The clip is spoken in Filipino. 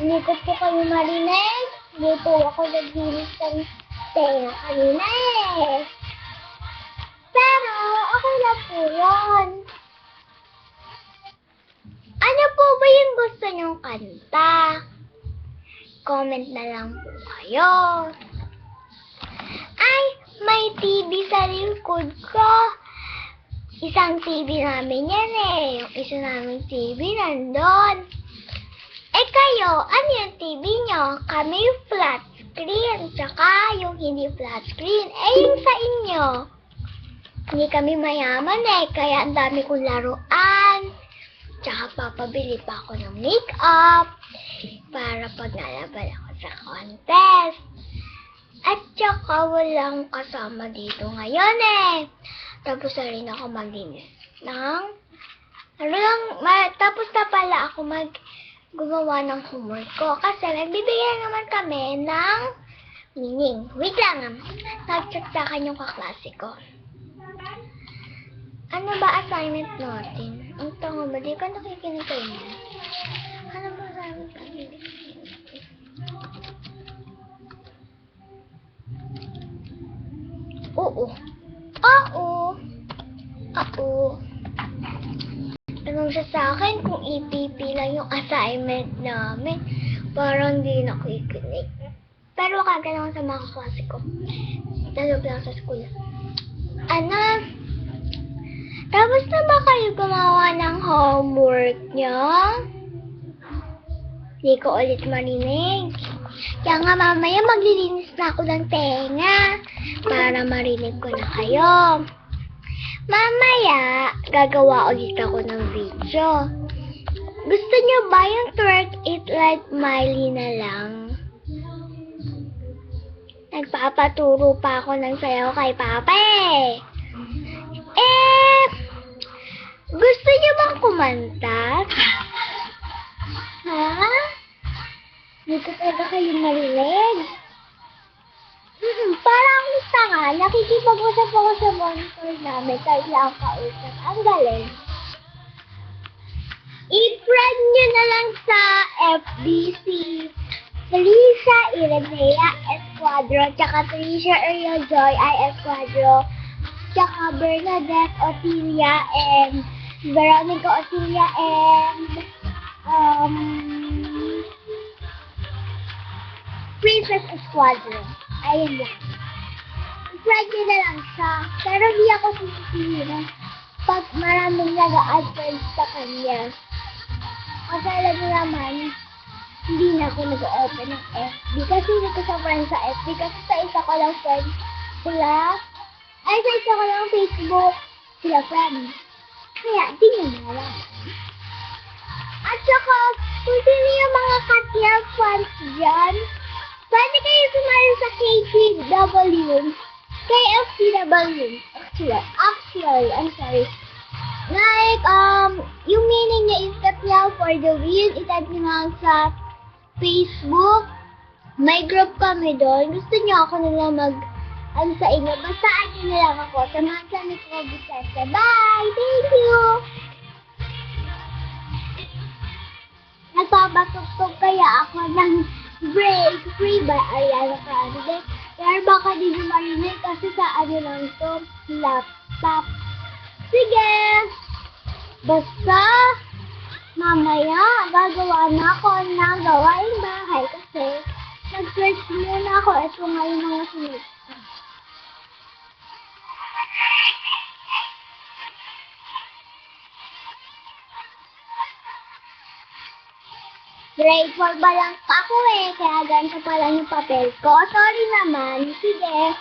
Hindi ko po kayo marinig. Hindi po ako naglinis ng tenga kanina eh. Pero, okay lang po yun. Ano po ba yung gusto nyong kanta? Comment na lang po kayo. Ay, may TV sa likod ko. Isang TV namin yan eh. Yung isa naming TV nandun. Eh kayo, ano yung TV nyo? Kami yung flat screen. Tsaka yung hindi flat screen. Eh yung sa inyo. Hindi kami mayaman eh. Kaya ang dami kong laruan. Tsaka papabili pa ako ng makeup. Para pag nalaban ako sa contest. At tsaka walang kasama dito ngayon eh. Tapos na rin ako maglinis tapos na pala ako gumawa ng homework ko. Kasi nagbibigay naman kami ng meaning. Wait lang. Nagtsatsakan yung kaklase ko. Ano ba assignment natin? Ang tango ba? Di ka nakikinig kayo niya. Ano ba assignment natin? Oo. Tanong siya sa akin kung EPP lang yung assignment namin. Parang di nakikinig. Pero kaganoon sa mga kaklase ko. Nalog lang sa school. Ano? Tapos na ba kayo gumawa ng homework niyo? Hindi ko ulit marinig. Kaya nga mamaya maglilinis na ako ng tenga para marinig ko na kayo. Mamaya, gagawa ulit ako ng video. Gusto niyo ba yung twerk it like Miley na lang? Nagpapaturo pa ako ng sayaw kay Papa eh. Gusto niyo bang kumanta? Ha? Hindi ko talaga kayo marinig. Parang tanga, nakikipag-usap ako sa monitor namin kahit lang kausap. Ang galing. I-friend nyo na lang sa FBC Trisha Irenea Esquadro, tsaka Trisha Joy I Esquadro, tsaka Bernadette Otilia and Veronica Otilia and Princess Esquadro. Ayun lang. I-friend nyo na lang siya. Pero hindi ako sisisihin pag maraming nag-a-add friends sa kanya. Kasi alam mo naman, hindi na ako nag-open ng FB. Kasi hindi ko sa friends sa FB. Kasi sa isa ko lang friends sila. Ay, sa isa ko lang Facebook sila friends. Kaya, di nyo na lang. At saka, kung sino yung mga Katia fans dyan, pwede kayo sumali sa KFCW. Actually, I'm sorry. Like, yung meaning niya is Katia for the win. Itag nyo lang sa Facebook. May group kami doon. Gusto nyo ako na lang sa inyo. Basta add nyo na lang ako. Samahan sa Micro Vicente. Bye! Thank you! Nagpapatugtog kaya ako ng break free by Ariana Grande. Pero baka di nyo marinig kasi sa lang to, laptop. Sige! Basta, mamaya gagawa na ako ng gawaing bahay kasi nag-search muna ako. Ito nga yung mga sunod. Grade 4 ba lang ako eh, kaya ganito pa lang yung papel ko. Sorry naman. Sige.